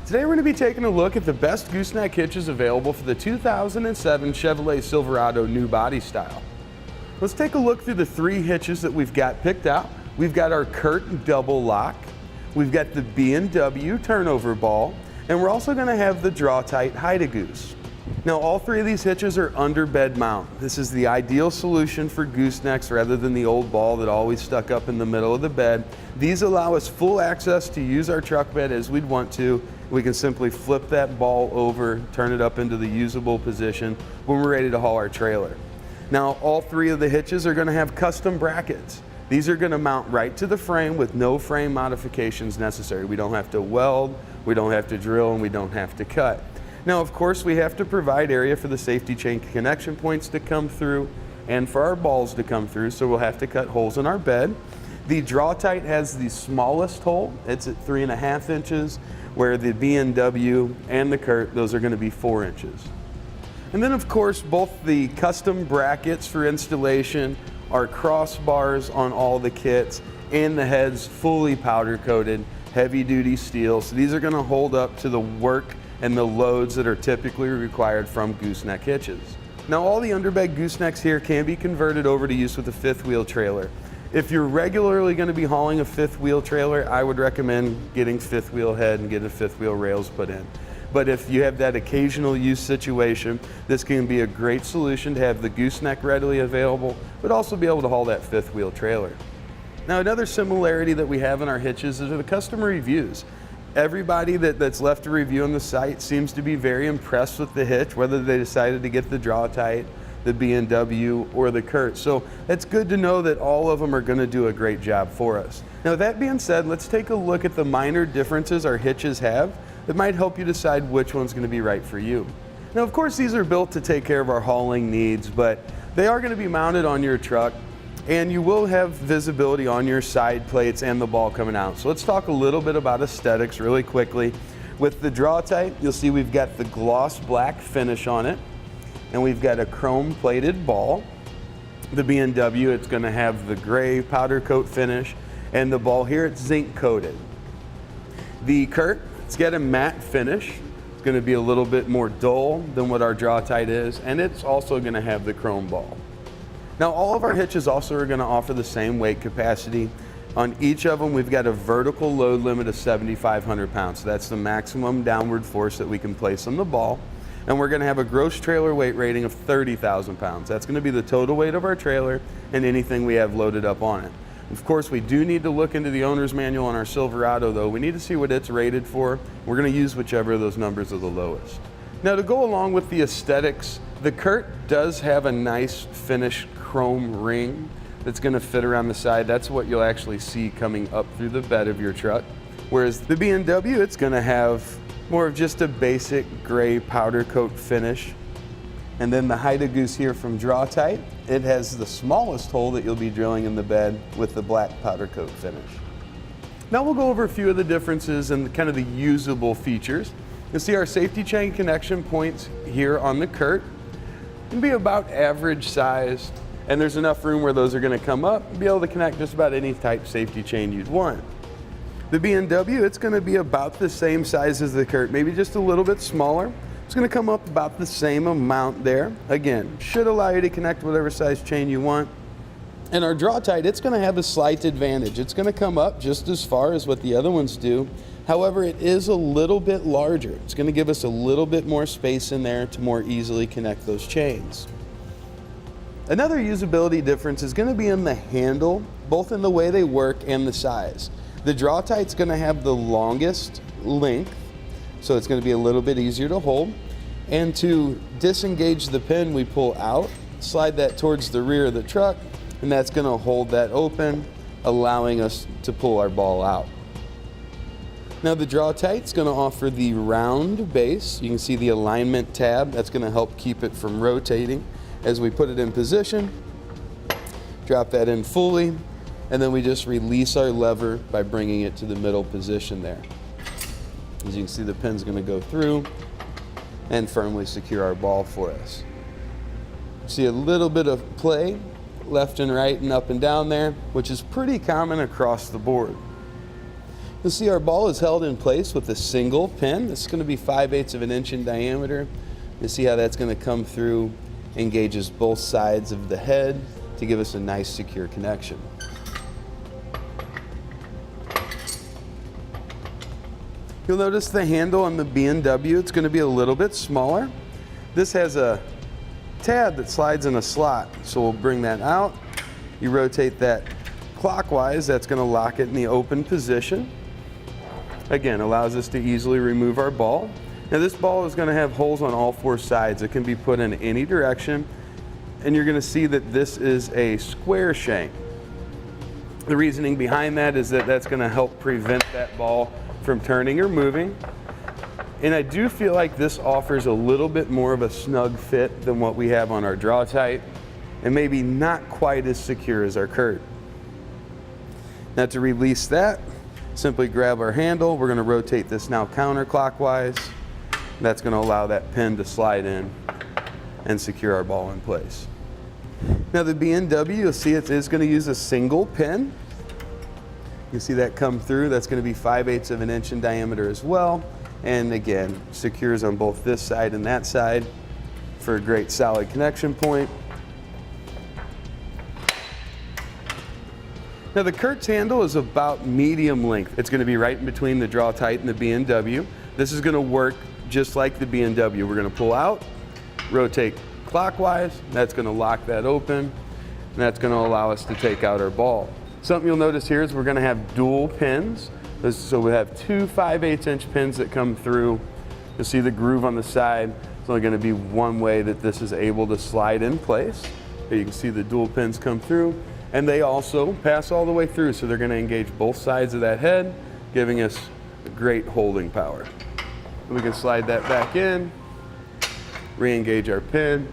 Today we're going to be taking a look at the best gooseneck hitches available for the 2007 Chevrolet Silverado New Body style. Let's take a look through the three hitches that we've got picked out. We've got our CURT Double Lock, we've got the B&W Turnover Ball, and we're also going to have the Draw-Tite Hide-a-Goose. Now all three of these hitches are underbed mount. This is the ideal solution for goosenecks rather than the old ball that always stuck up in the middle of the bed. These allow us full access to use our truck bed as we'd want to. We can simply flip that ball over, turn it up into the usable position when we're ready to haul our trailer. Now all three of the hitches are going to have custom brackets. These are going to mount right to the frame with no frame modifications necessary. We don't have to weld, we don't have to drill, and we don't have to cut. Now of course we have to provide area for the safety chain connection points to come through and for our balls to come through, so we'll have to cut holes in our bed. The Draw-Tite has the smallest hole. It's at 3.5 inches, where the B&W and the CURT, those are going to be 4 inches. And then of course both the custom brackets for installation, our crossbars on all the kits, and the heads fully powder coated, heavy duty steel. So these are going to hold up to the work and the loads that are typically required from gooseneck hitches. Now all the underbed goosenecks here can be converted over to use with a fifth wheel trailer. If you're regularly going to be hauling a fifth wheel trailer, I would recommend getting fifth wheel head and getting fifth wheel rails put in. But if you have that occasional use situation, this can be a great solution to have the gooseneck readily available, but also be able to haul that fifth wheel trailer. Now another similarity that we have in our hitches is the customer reviews. Everybody that's left a review on the site seems to be very impressed with the hitch, whether they decided to get the Draw-Tite, the B&W, or the CURT. So it's good to know that all of them are going to do a great job for us. Now that being said, let's take a look at the minor differences our hitches have that might help you decide which one's going to be right for you. Now of course these are built to take care of our hauling needs, but they are going to be mounted on your truck, and you will have visibility on your side plates and the ball coming out. So let's talk a little bit about aesthetics really quickly. With the Draw-Tite, you'll see we've got the gloss black finish on it, and we've got a chrome plated ball. The B&W, it's going to have the gray powder coat finish, and the ball here, it's zinc coated. The CURT, it's got a matte finish. It's going to be a little bit more dull than what our Draw-Tite is, and it's also going to have the chrome ball. Now all of our hitches also are going to offer the same weight capacity. On each of them we've got a vertical load limit of 7,500 pounds. So that's the maximum downward force that we can place on the ball. And we're going to have a gross trailer weight rating of 30,000 pounds. That's going to be the total weight of our trailer and anything we have loaded up on it. Of course we do need to look into the owner's manual on our Silverado though. We need to see what it's rated for. We're going to use whichever of those numbers are the lowest. Now to go along with the aesthetics, the CURT does have a nice finish chrome ring that's going to fit around the side. That's what you'll actually see coming up through the bed of your truck. Whereas the B&W, it's going to have more of just a basic gray powder coat finish. And then the Hide-a-Goose here from Draw-Tite, it has the smallest hole that you'll be drilling in the bed with the black powder coat finish. Now we'll go over a few of the differences and kind of the usable features. You'll see our safety chain connection points here on the CURT can be about average sized, and there's enough room where those are going to come up and be able to connect just about any type safety chain you'd want. The B&W, it's going to be about the same size as the CURT, maybe just a little bit smaller. It's going to come up about the same amount there. Again, should allow you to connect whatever size chain you want. And our Draw-Tite, it's going to have a slight advantage. It's going to come up just as far as what the other ones do. However, it is a little bit larger. It's going to give us a little bit more space in there to more easily connect those chains. Another usability difference is going to be in the handle, both in the way they work and the size. The Draw-Tite's going to have the longest length, so it's going to be a little bit easier to hold. And to disengage the pin, we pull out, slide that towards the rear of the truck, and that's going to hold that open, allowing us to pull our ball out. Now the Draw-Tite's going to offer the round base. You can see the alignment tab. That's going to help keep it from rotating. As we put it in position, drop that in fully, and then we just release our lever by bringing it to the middle position there. As you can see, the pin's going to go through and firmly secure our ball for us. See a little bit of play left and right and up and down there, which is pretty common across the board. You'll see our ball is held in place with a single pin. This is going to be 5/8 of an inch in diameter. You see how that's going to come through, engages both sides of the head to give us a nice secure connection. You'll notice the handle on the B&W, it's going to be a little bit smaller. This has a tab that slides in a slot, so we'll bring that out. You rotate that clockwise, that's going to lock it in the open position. Again, allows us to easily remove our ball. Now this ball is going to have holes on all four sides. It can be put in any direction, and you're going to see that this is a square shank. The reasoning behind that is that that's going to help prevent that ball from turning or moving. And I do feel like this offers a little bit more of a snug fit than what we have on our Draw-Tite, and maybe not quite as secure as our CURT. Now to release that, simply grab our handle. We're going to rotate this now counterclockwise. That's going to allow that pin to slide in and secure our ball in place. Now the B&W, you'll see it is going to use a single pin. You see that come through. That's going to be 5/8 of an inch in diameter as well. And again, secures on both this side and that side for a great solid connection point. Now the CURT's handle is about medium length. It's going to be right in between the Draw-Tite and the B&W. This is going to work just like the B&W. We're going to pull out, rotate clockwise. That's going to lock that open, and that's going to allow us to take out our ball. Something you'll notice here is we're going to have dual pins. So we have two 5/8 inch pins that come through. You'll see the groove on the side. It's only going to be one way that this is able to slide in place. Here you can see the dual pins come through, and they also pass all the way through, so they're going to engage both sides of that head, giving us a great holding power. We can slide that back in, re-engage our pin.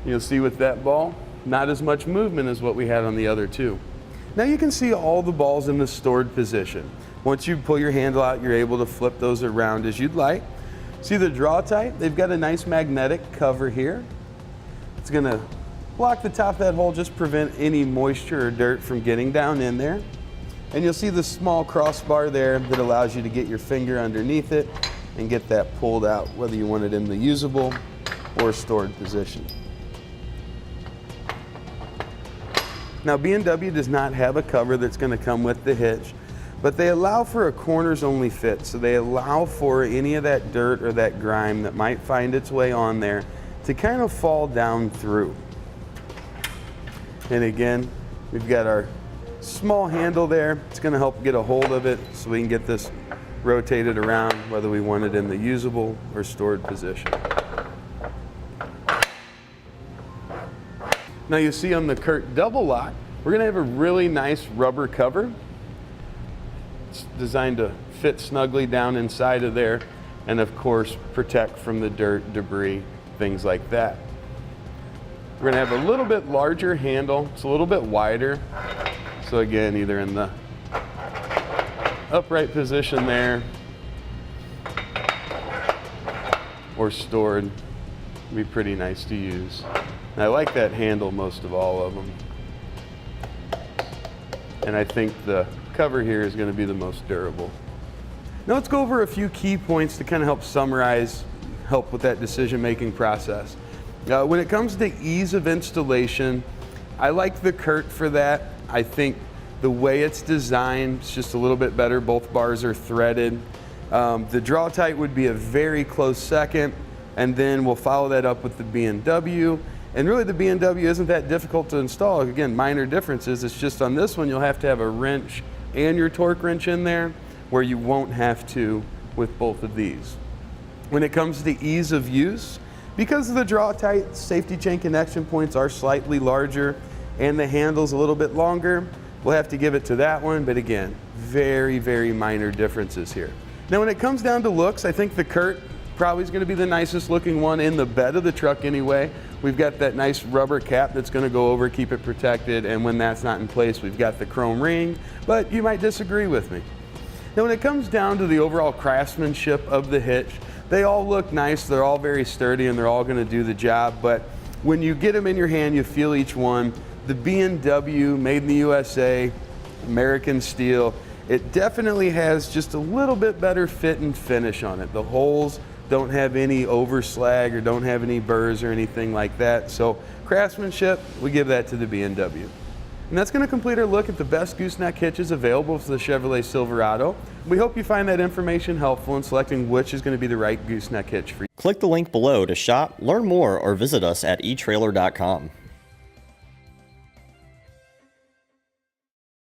You'll see with that ball, not as much movement as what we had on the other two. Now you can see all the balls in the stored position. Once you pull your handle out, you're able to flip those around as you'd like. See the Draw-Tite? They've got a nice magnetic cover here. It's going to block the top of that hole, just prevent any moisture or dirt from getting down in there. And you'll see the small crossbar there that allows you to get your finger underneath it and get that pulled out, whether you want it in the usable or stored position. Now B&W does not have a cover that's going to come with the hitch, but they allow for a corners only fit, so they allow for any of that dirt or that grime that might find its way on there to kind of fall down through. And again, we've got our small handle there. It's going to help get a hold of it so we can get this rotated around, whether we want it in the usable or stored position. Now you see on the CURT Double Lock, we're going to have a really nice rubber cover. It's designed to fit snugly down inside of there and of course protect from the dirt, debris, things like that. We're going to have a little bit larger handle. It's a little bit wider. So again, either in the upright position there or stored, it'd be pretty nice to use. And I like that handle most of all of them. And I think the cover here is going to be the most durable. Now let's go over a few key points to kind of help summarize, help with that decision-making process. When it comes to ease of installation, I like the CURT for that. I think the way it's designed is just a little bit better. Both bars are threaded. The Draw-Tite would be a very close second, and then we'll follow that up with the B&W. And really the B&W isn't that difficult to install. Again, minor differences. It's just on this one you'll have to have a wrench and your torque wrench in there, where you won't have to with both of these. When it comes to ease of use, because of the Draw-Tite, safety chain connection points are slightly larger and the handle's a little bit longer, we'll have to give it to that one, but again, very, very minor differences here. Now when it comes down to looks, I think the CURT probably is going to be the nicest looking one in the bed of the truck anyway. We've got that nice rubber cap that's going to go over, keep it protected, and when that's not in place, we've got the chrome ring, but you might disagree with me. Now when it comes down to the overall craftsmanship of the hitch, they all look nice, they're all very sturdy, and they're all going to do the job, but when you get them in your hand, you feel each one. The B&W, made in the USA, American steel, It definitely has just a little bit better fit and finish on it. The holes don't have any overslag or don't have any burrs or anything like that. So craftsmanship, we give that to the B&W. And that's going to complete our look at the best gooseneck hitches available for the Chevrolet Silverado. We hope you find that information helpful in selecting which is going to be the right gooseneck hitch for you. Click the link below to shop, learn more, or visit us at etrailer.com.